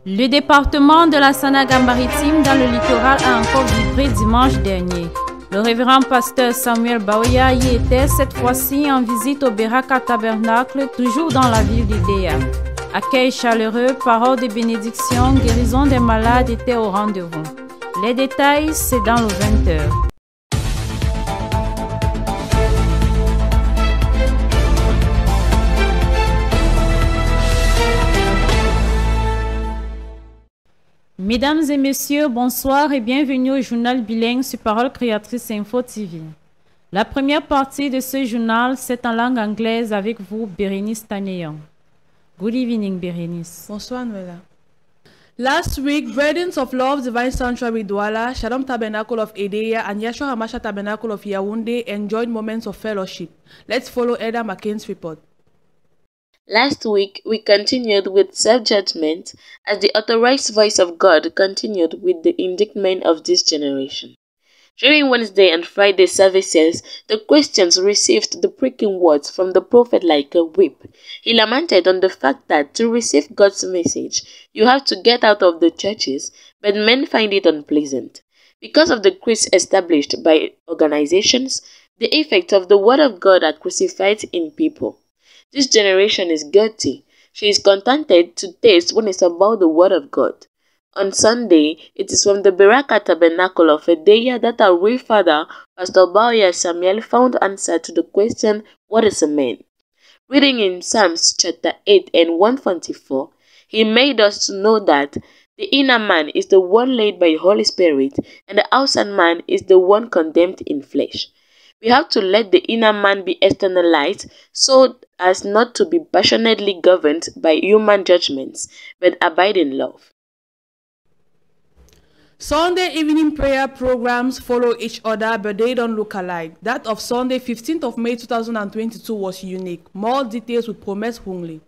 Le département de la Sanaga-Maritime dans le littoral a encore vibré dimanche dernier. Le révérend pasteur Samuel Baoya y était cette fois-ci en visite au Beraka Tabernacle, toujours dans la ville d'Idéa. Accueil chaleureux, paroles de bénédiction, guérison des malades étaient au rendez-vous. Les détails, c'est dans le 20h. Mesdames et messieurs, bonsoir et bienvenue au journal bilingue sur Parole Créatrice Info TV. La première partie de ce journal, c'est en langue anglaise avec vous, Bérénice Tanéon. Good evening, Bérénice. Bonsoir, Noëlla. Last week, Brethren of Love Divine Sanctuary Douala, Shalom Tabernacle of Edea, and Yeshua Hamashiach Tabernacle of Yaoundé enjoyed moments of fellowship. Let's follow Elder McCain's report. Last week, we continued with self-judgment as the authorized voice of God continued with the indictment of this generation. During Wednesday and Friday services, the Christians received the pricking words from the prophet like a whip. He lamented on the fact that to receive God's message, you have to get out of the churches, but men find it unpleasant. Because of the creeds established by organizations, the effects of the word of God are crucified in people. This generation is guilty. She is contented to taste when it's about the word of God. On Sunday, it is from the Beraka Tabernacle of Edea that our real father, Pastor Baoya Samuel, found answer to the question, what is a man? Reading in Psalms chapter 8 and 124, he made us to know that the inner man is the one led by the Holy Spirit, and the outside man is the one condemned in flesh. We have to let the inner man be externalized so as not to be passionately governed by human judgments, but abide in love. Sunday evening prayer programs follow each other, but they don't look alike. That of Sunday, 15th of May 2022 was unique. More details with Promise Hungley.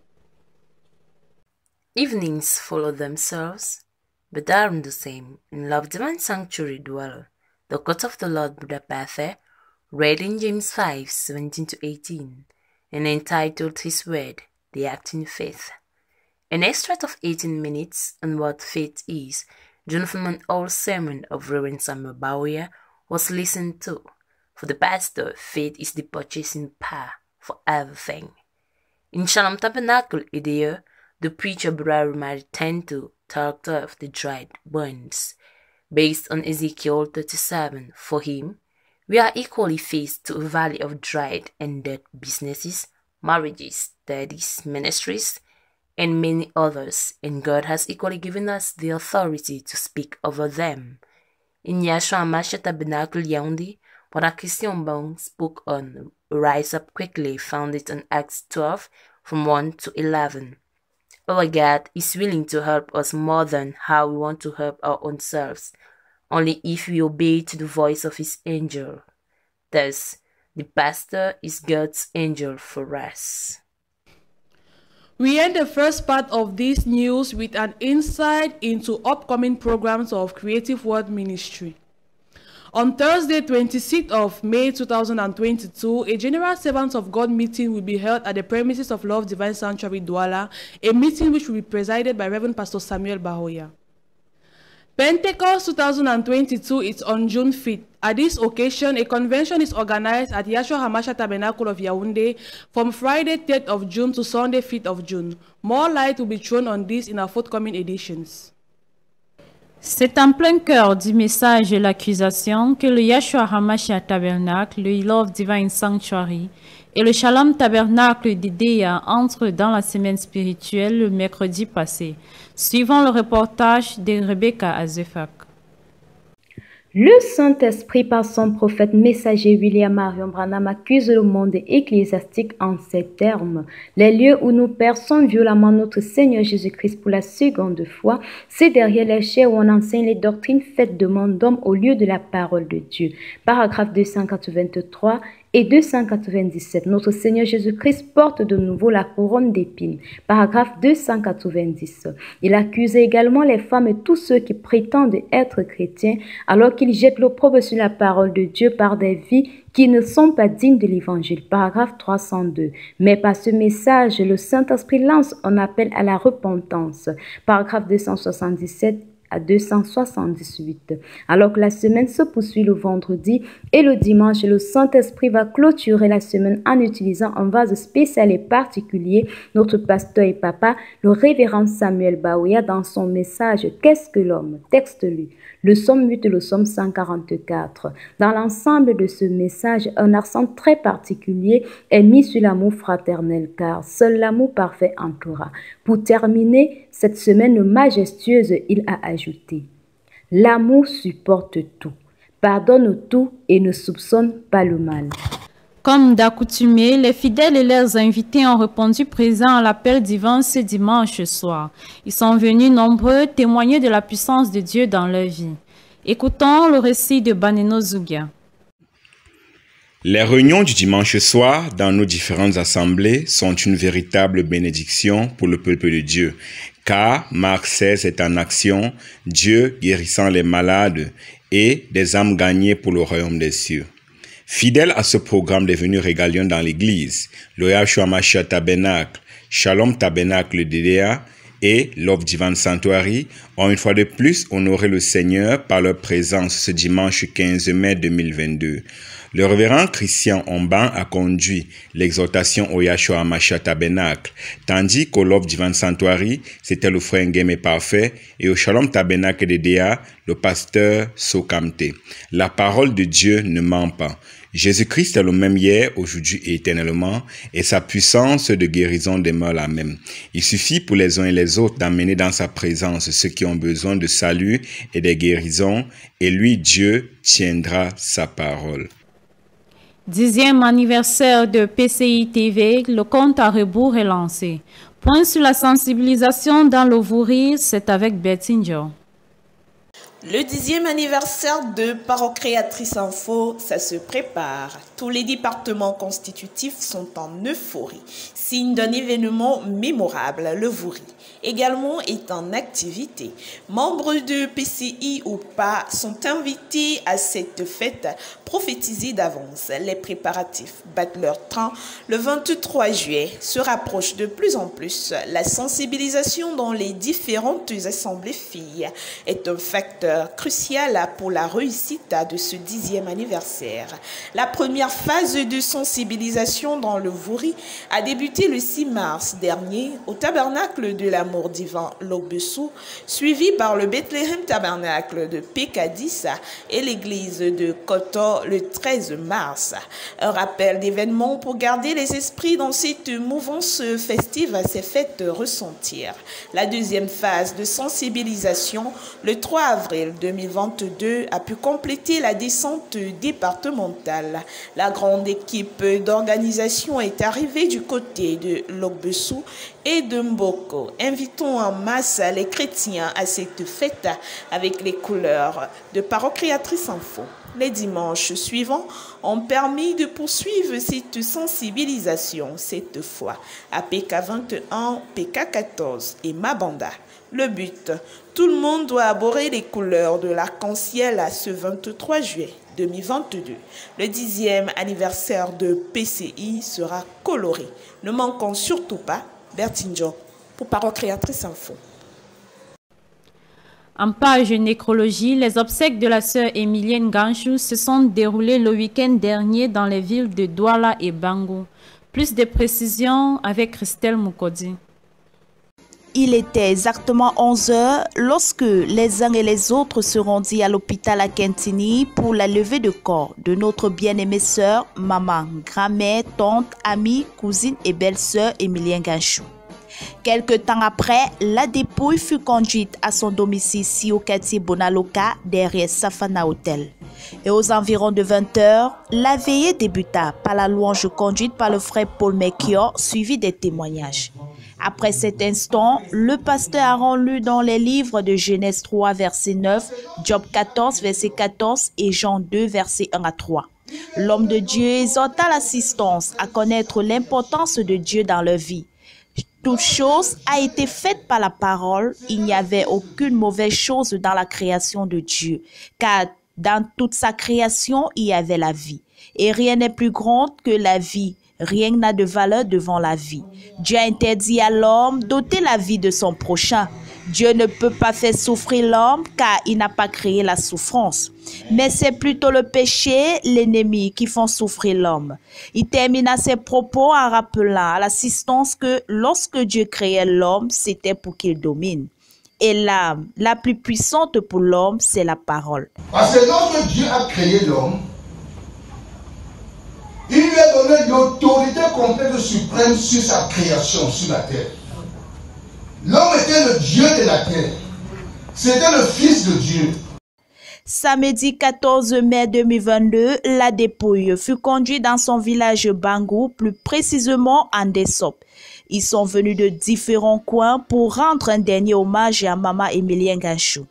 Evenings follow themselves, but aren't the same. In Love Divine Sanctuary Dweller, the Court of the Lord Buddha Pathe, read in James 5:17-18, and entitled His Word, the Acting Faith. An extract of 18 minutes on what faith is, Jonathan Manhall's sermon of Reverend Samuel Baoya was listened to. For the pastor, faith is the purchasing power for everything. In Shalom Tabernacle Edea, the preacher Brother returned to character of the dried bones. Based on Ezekiel 37, for him, we are equally faced to a valley of dried and dead businesses, marriages, studies, ministries, and many others, and God has equally given us the authority to speak over them. In Yeshua Hamashiach Tabernacle Yaoundé, Brother Christian Bong spoke on Rise Up Quickly, found it on Acts 12 from 1 to 11. Our God is willing to help us more than how we want to help our own selves, only if we obey to the voice of His angel. Thus, the pastor is God's angel for us. We end the first part of this news with an insight into upcoming programs of Creative Word Ministry. On Thursday, 26th of May 2022, a General Servants of God meeting will be held at the premises of Love Divine Sanctuary Douala, a meeting which will be presided by Reverend Pastor Samuel Baoya. Pentecost 2022 is on June 5th. At this occasion, a convention is organized at Yeshua Hamashiach Tabernacle of Yaoundé from Friday 3rd of June to Sunday 5th of June. More light will be thrown on this in our forthcoming editions. C'est en plein cœur du message de l'accusation que le Yeshua Hamashiach Tabernacle, le Love Divine Sanctuary et le Shalom Tabernacle d'Idéa entrent dans la semaine spirituelle le mercredi passé, suivant le reportage de Rebecca Azefak. Le Saint-Esprit, par son prophète messager William Marion Branham, accuse le monde ecclésiastique en ces termes. Les lieux où nous perçons violemment notre Seigneur Jésus-Christ pour la seconde fois, c'est derrière les chaires où on enseigne les doctrines faites de monde d'homme au lieu de la parole de Dieu. Paragraphe 283 Et 297, notre Seigneur Jésus-Christ porte de nouveau la couronne d'épines. Paragraphe 290. Il accuse également les femmes et tous ceux qui prétendent être chrétiens alors qu'ils jettent l'opprobre sur la parole de Dieu par des vies qui ne sont pas dignes de l'évangile. Paragraphe 302. Mais par ce message, le Saint-Esprit lance un appel à la repentance. Paragraphe 277 à 278. Alors que la semaine se poursuit le vendredi et le dimanche, le Saint-Esprit va clôturer la semaine en utilisant un vase spécial et particulier. Notre pasteur et papa, le révérend Samuel Baoya, dans son message « Qu'est-ce que l'homme ?» Texte lu. Le psaume 8 et le psaume 144. Dans l'ensemble de ce message, un accent très particulier est mis sur l'amour fraternel, car seul l'amour parfait entourera. Pour terminer cette semaine majestueuse, il a ajouté « L'amour supporte tout, pardonne tout et ne soupçonne pas le mal. » Comme d'accoutumé, les fidèles et leurs invités ont répondu présents à l'appel divin ce dimanche soir. Ils sont venus nombreux témoigner de la puissance de Dieu dans leur vie. Écoutons le récit de Baneno Zougia. Les réunions du dimanche soir dans nos différentes assemblées sont une véritable bénédiction pour le peuple de Dieu, car Marc 16 est en action, Dieu guérissant les malades et des âmes gagnées pour le royaume des cieux. Fidèles à ce programme devenu régalion dans l'église, le Yahshua Mashiach Tabernacle, Shalom Tabernacle DDA et Love Divine Sanctuary ont une fois de plus honoré le Seigneur par leur présence ce dimanche 15 mai 2022. Le révérend Christian Omban a conduit l'exhortation au Yahshua Mashiach Tabernacle, tandis qu'au Love Divine Sanctuary, c'était le frère Ngeme Parfait, et au Shalom Tabernacle DDA, le pasteur Sokamte. La parole de Dieu ne ment pas. Jésus-Christ est le même hier, aujourd'hui et éternellement, et sa puissance de guérison demeure la même. Il suffit pour les uns et les autres d'amener dans sa présence ceux qui ont besoin de salut et de guérison, et lui, Dieu, tiendra sa parole. 10e anniversaire de PCI TV, le compte à rebours est lancé. Point sur la sensibilisation dans le Vouri, c'est avec Bertinjo. Le 10e anniversaire de Parocréatrice Info, ça se prépare. Tous les départements constitutifs sont en euphorie, signe d'un événement mémorable, le Vouri. Également est en activité. Membres de PCI ou pas sont invités à cette fête prophétisée d'avance. Les préparatifs battent leur train. Le 23 juillet se rapproche de plus en plus. La sensibilisation dans les différentes assemblées filles est un facteur crucial pour la réussite de ce 10e anniversaire. La première phase de sensibilisation dans le Vouri a débuté le 6 mars dernier au tabernacle de l'amour divin Lobessou, suivi par le Bethléem Tabernacle de Pécadissa et l'église de Koto le 13 mars. Un rappel d'événements pour garder les esprits dans cette mouvance festive s'est fait ressentir. La deuxième phase de sensibilisation, le 3 avril 2022, a pu compléter la descente départementale. La grande équipe d'organisation est arrivée du côté de Lobessou et de Mboko. Invitons en masse les chrétiens à cette fête avec les couleurs de Parocréatrice Info. Les dimanches suivants ont permis de poursuivre cette sensibilisation, cette fois à PK21, PK14 et Mabanda. Le but, tout le monde doit aborder les couleurs de l'arc-en-ciel à ce 23 juillet 2022. Le 10e anniversaire de PCI sera coloré. Ne manquons surtout pas Bertinjo pour Parocréatrice Info. En page nécrologie, les obsèques de la sœur Emilienne Ganchou se sont déroulées le week-end dernier dans les villes de Douala et Bango. Plus de précisions avec Christelle Moukodi. Il était exactement 11 h lorsque les uns et les autres se rendirent à l'hôpital à Kentini pour la levée de corps de notre bien-aimée sœur, maman, grand-mère, tante, amie, cousine et belle-sœur Emilienne Ganchou. Quelque temps après, la dépouille fut conduite à son domicile ici au quartier Bonaloka, derrière Safana Hotel. Et aux environs de 20 h, la veillée débuta par la louange conduite par le frère Paul Mekior, suivi des témoignages. Après cet instant, le pasteur a lu dans les livres de Genèse 3, verset 9, Job 14, verset 14 et Jean 2, verset 1 à 3. L'homme de Dieu exhorta l'assistance à connaître l'importance de Dieu dans leur vie. Toute chose a été faite par la parole. Il n'y avait aucune mauvaise chose dans la création de Dieu, car dans toute sa création, il y avait la vie. Et rien n'est plus grand que la vie. Rien n'a de valeur devant la vie. Dieu a interdit à l'homme d'ôter la vie de son prochain. Dieu ne peut pas faire souffrir l'homme car il n'a pas créé la souffrance. Mais c'est plutôt le péché, l'ennemi qui font souffrir l'homme. Il termina ses propos en rappelant à l'assistance que lorsque Dieu créait l'homme, c'était pour qu'il domine. Et l'arme la plus puissante pour l'homme, c'est la parole. Parce que lorsque Dieu a créé l'homme, il lui a donné l'autorité complète suprême sur sa création, sur la terre. L'homme était le Dieu de la terre. C'était le Fils de Dieu. Samedi 14 mai 2022, la dépouille fut conduite dans son village Bangou, plus précisément en Dessop. Ils sont venus de différents coins pour rendre un dernier hommage à Maman Emilien Ganchou.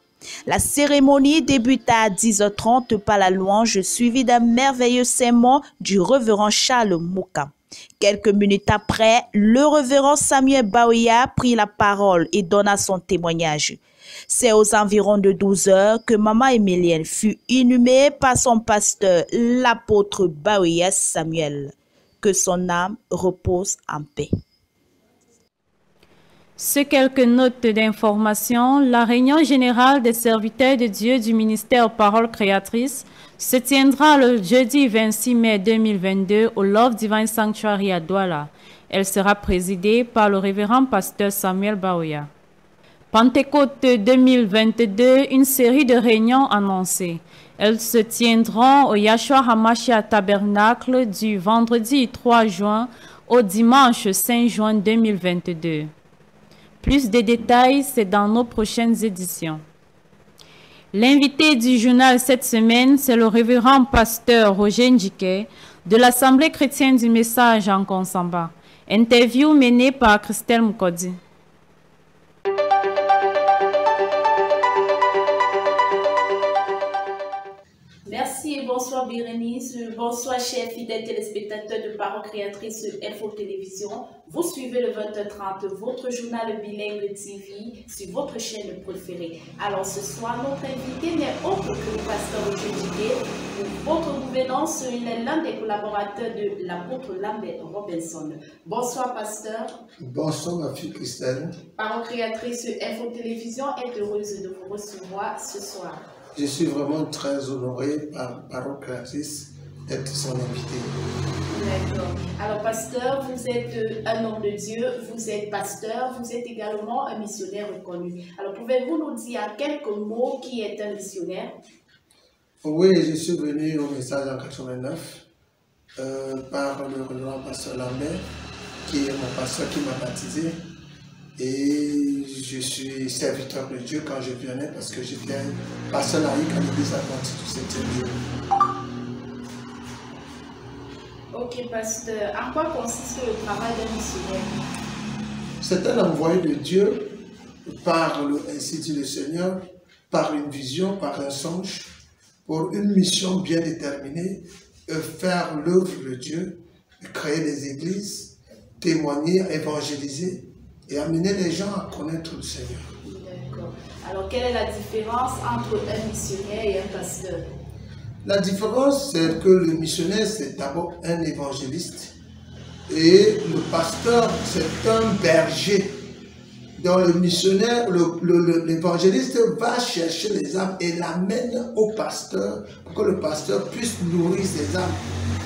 La cérémonie débuta à 10h30 par la louange suivie d'un merveilleux sermon du révérend Charles Mouka. Quelques minutes après, le révérend Samuel Baoya prit la parole et donna son témoignage. C'est aux environs de 12 heures que Maman Emilienne fut inhumée par son pasteur, l'apôtre Baoya Samuel. Que son âme repose en paix. Sur quelques notes d'information, la réunion générale des serviteurs de Dieu du ministère Parole Créatrice se tiendra le jeudi 26 mai 2022 au Love Divine Sanctuary à Douala. Elle sera présidée par le révérend pasteur Samuel Baoya. Pentecôte 2022, une série de réunions annoncées. Elles se tiendront au Yahshua Hamashia Tabernacle du vendredi 3 juin au dimanche 5 juin 2022. Plus de détails, c'est dans nos prochaines éditions. L'invité du journal cette semaine, c'est le révérend pasteur Roger Ndjike de l'Assemblée chrétienne du Message en Konsamba. Interview menée par Christelle Mukodi. Merci et bonsoir Bérénice, bonsoir chers fidèles téléspectateurs de Parole Créatrice Info Télévision. Vous suivez le 20h30, votre journal bilingue TV sur votre chaîne préférée. Alors ce soir, notre invité n'est autre que le pasteur Roger Ndjike. Pour votre gouvernance, il est l'un des collaborateurs de l'apôtre Lambert Robinson. Bonsoir pasteur. Bonsoir ma fille Christelle. Parole Créatrice Info Télévision est heureuse de vous recevoir ce soir. Je suis vraiment très honoré par Parole Créatrice d'être son invité. D'accord. Alors, pasteur, vous êtes un homme de Dieu, vous êtes pasteur, vous êtes également un missionnaire reconnu. Alors, pouvez-vous nous dire en quelques mots qui est un missionnaire? Oui, je suis venu au Message en 89 par le révérend pasteur Lambert, qui est mon pasteur qui m'a baptisé. Et je suis serviteur de Dieu quand je venais parce que j'étais pasteur laïque à l'église adventiste du 7e jour. Ok, pasteur. En quoi consiste le travail d'un missionnaire? C'est un envoyé de Dieu par ainsi dit le Seigneur, par une vision, par un songe, pour une mission bien déterminée, faire l'œuvre de Dieu, créer des églises, témoigner, évangéliser, et amener les gens à connaître le Seigneur. D'accord. Alors, quelle est la différence entre un missionnaire et un pasteur? La différence, c'est que le missionnaire, c'est d'abord un évangéliste. Et le pasteur, c'est un berger. Donc, le missionnaire, l'évangéliste va chercher les âmes et l'amène au pasteur pour que le pasteur puisse nourrir ses âmes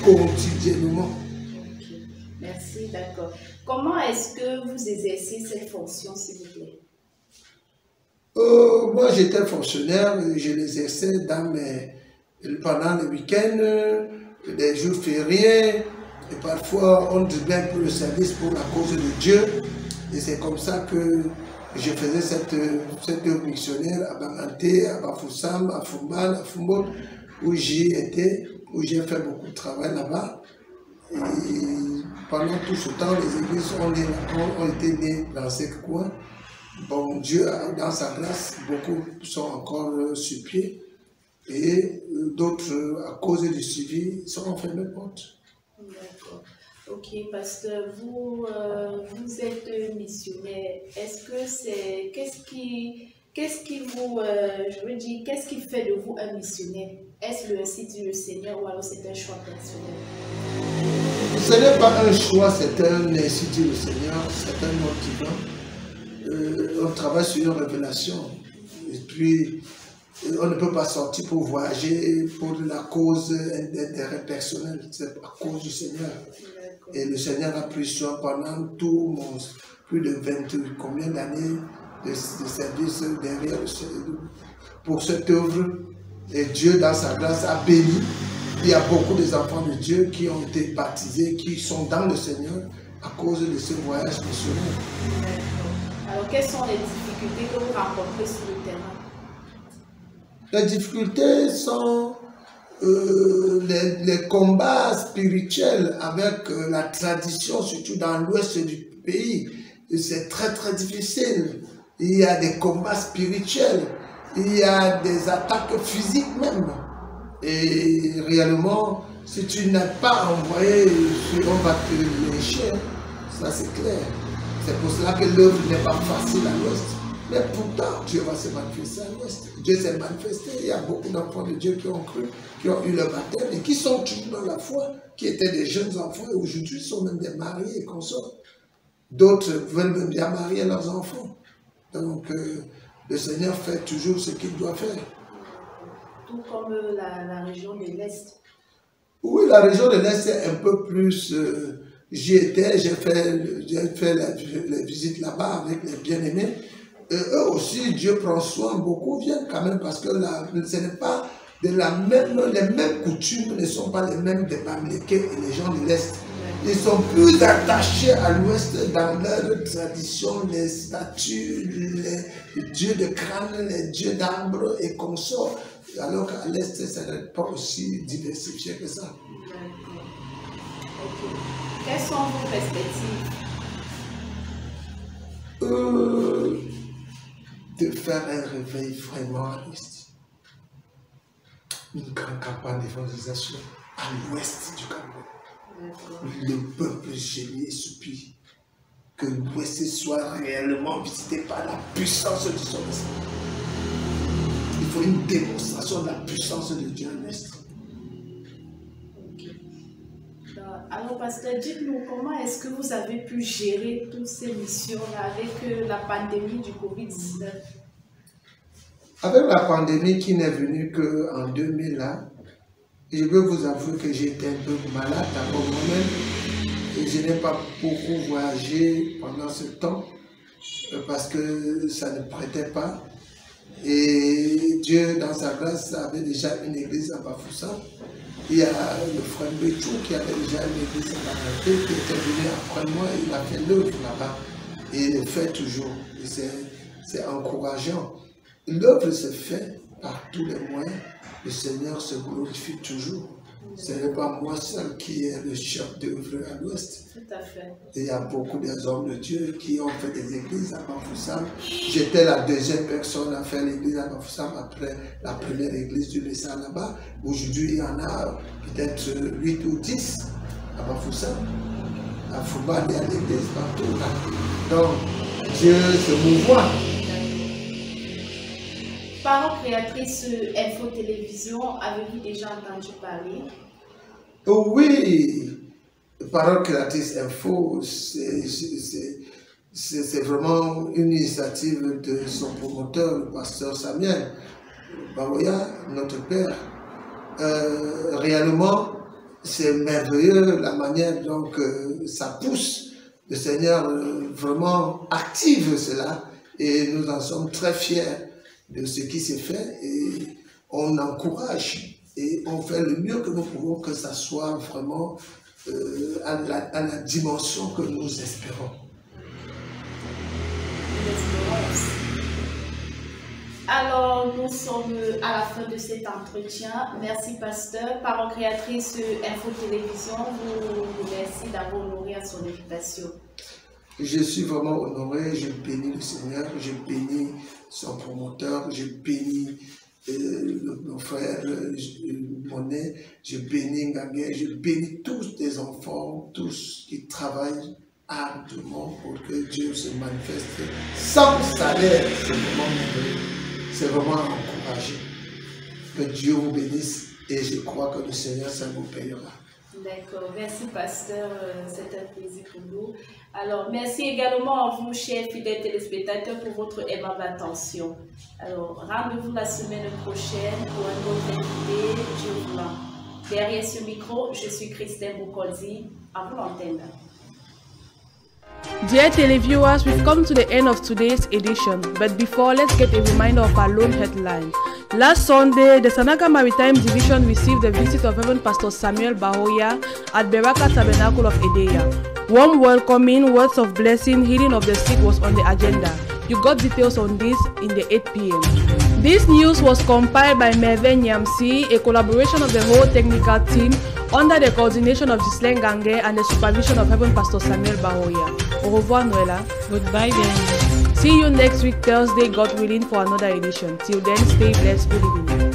quotidiennement. Okay. Merci, d'accord. Comment est-ce que vous exercez cette fonction, s'il vous plaît? Moi, j'étais fonctionnaire, je l'exerçais pendant les week-ends, les jours fériés, et parfois on doublait un peu le service pour la cause de Dieu. Et c'est comme ça que je faisais cette œuvre missionnaire à Banganté, à Bafoussam, à Foumbal, à Foumbol, où j'y étais, où j'ai fait beaucoup de travail là-bas. Et pendant tout ce temps, les églises ont été nées dans ces coins. Bon, Dieu, dans sa grâce, beaucoup sont encore sur pied. et d'autres, à cause du suivi, sont enfermés porte. D'accord. Ok, pasteur, vous êtes missionnaire. Est-ce que c'est... Qu'est-ce qui vous... je veux dire, qu'est-ce qui fait de vous un missionnaire? Est-ce le Institut du Seigneur ou alors c'est un choix personnel? Ce n'est pas un choix, c'est un Institut du Seigneur, c'est un ordre divin. On travaille sur une révélation. Et puis, on ne peut pas sortir pour voyager pour la cause d'intérêt personnel. C'est à cause du Seigneur. Et le Seigneur a pris soin pendant tout mon... plus de 28 combien d'années de service derrière pour cette œuvre. Et Dieu, dans sa grâce, a béni. Il y a beaucoup d'enfants de Dieu qui ont été baptisés, qui sont dans le Seigneur à cause de ce voyage missionnaire. Alors, quelles sont les difficultés que vous rencontrez sur le terrain? Les difficultés sont les combats spirituels avec la tradition, surtout dans l'ouest du pays. C'est très très difficile. Il y a des combats spirituels, il y a des attaques physiques même. Et réellement, si tu n'as pas envoyé, on va te lécher. Ça c'est clair. C'est pour cela que l'œuvre n'est pas facile à l'ouest. Mais pourtant, Dieu va se manifester à l'ouest. Dieu s'est manifesté. Il y a beaucoup d'enfants de Dieu qui ont cru, qui ont eu le baptême et qui sont toujours dans la foi, qui étaient des jeunes enfants et aujourd'hui sont même des mariés et consorts. D'autres veulent même bien marier leurs enfants. Donc, le Seigneur fait toujours ce qu'il doit faire. Tout comme la région de l'Est. Oui, la région de l'Est est un peu plus... J'y étais, j'ai fait les visites là-bas avec les bien-aimés. Eux aussi, Dieu prend soin, beaucoup viennent quand même parce que ce n'est pas les mêmes coutumes ne sont pas les mêmes des Bamileke et les gens de l'Est. Ils sont plus attachés à l'Ouest dans leur tradition, les statues, les dieux de crâne, les dieux d'arbre et consorts. Alors qu'à l'Est, ça n'est pas aussi diversifié que ça. Okay. Quelles sont vos perspectives? De faire un réveil vraiment à l'Ouest. Une grande campagne d'évangélisation à l'Ouest du Cameroun. Le peuple gémit et soupire. Que l'Ouest soit réellement visité par la puissance du Saint-Esprit. Il faut une démonstration de la puissance de Dieu à l'Ouest. Alors, pasteur, dites-nous comment est-ce que vous avez pu gérer toutes ces missions-là avec la pandémie du Covid-19? Avec la pandémie qui n'est venue qu'en 2001, je veux vous avouer que j'étais un peu malade d'abord moi-même et je n'ai pas beaucoup voyagé pendant ce temps parce que ça ne prêtait pas. Et Dieu, dans sa grâce, avait déjà une église à Bafoussam. Il y a le frère Béchou qui avait déjà une église à Bafoussam qui était venu après moi et il a fait l'œuvre là-bas. Et il le fait toujours. C'est encourageant. L'œuvre se fait par tous les moyens. Le Seigneur se glorifie toujours. Ce n'est pas moi seul qui est le chef d'œuvre à l'Ouest. Tout à fait. Il y a beaucoup des hommes de Dieu qui ont fait des églises à Bafoussam. J'étais la deuxième personne à faire l'église à Bafoussam après la première église du Messa là-bas. Aujourd'hui, il y en a peut-être 8 ou 10 à Bafoussam. À Fouba, il y a l'église partout là. Donc, Dieu se mouvoit. Parole créatrice Info Télévision, avez-vous déjà entendu parler? Oui, Parole créatrice Info, c'est vraiment une initiative de son promoteur, le pasteur Samuel Baoya, notre père. Réellement, c'est merveilleux la manière dont ça pousse. Le Seigneur vraiment active cela et nous en sommes très fiers de ce qui s'est fait et on encourage et on fait le mieux que nous pouvons que ça soit vraiment à la dimension que nous espérons. Alors, nous sommes à la fin de cet entretien. Merci, pasteur. Parole créatrice Info Télévision, vous remercie d'avoir honoré à son invitation. Je suis vraiment honoré, je bénis le Seigneur, je bénis son promoteur, je bénis mon frère Monet, je bénis Ngagué, je bénis tous tes enfants, tous qui travaillent ardemment pour que Dieu se manifeste sans salaire. C'est vraiment encouragé. Que Dieu vous bénisse et je crois que le Seigneur, ça vous payera. D'accord, merci pasteur, c'est un plaisir pour nous. Alors, merci également à vous, chers fidèles téléspectateurs, pour votre aimable attention. Alors, rendez-vous la semaine prochaine pour un autre invité, Dieu voulant. Derrière ce micro, je suis Christine Boukolzi, à vous l'antenne. Dear televiewers, we've come to the end of today's edition, but before, let's get a reminder of our lone headline. Last Sunday, the Sanaga Maritime Division received the visit of Reverend Pastor Samuel Bahoya at Beraka Tabernacle of Edea. Warm welcoming, words of blessing, healing of the sick was on the agenda. You got details on this in the 8 p.m. This news was compiled by Merve Nyamsi, a collaboration of the whole technical team under the coordination of Ghislaine Gangue and the supervision of Reverend Pastor Samuel Bahoya. Au revoir, Noella. Goodbye, Ben. See you next week, Thursday, God willing, for another edition. Till then, stay blessed. Good evening.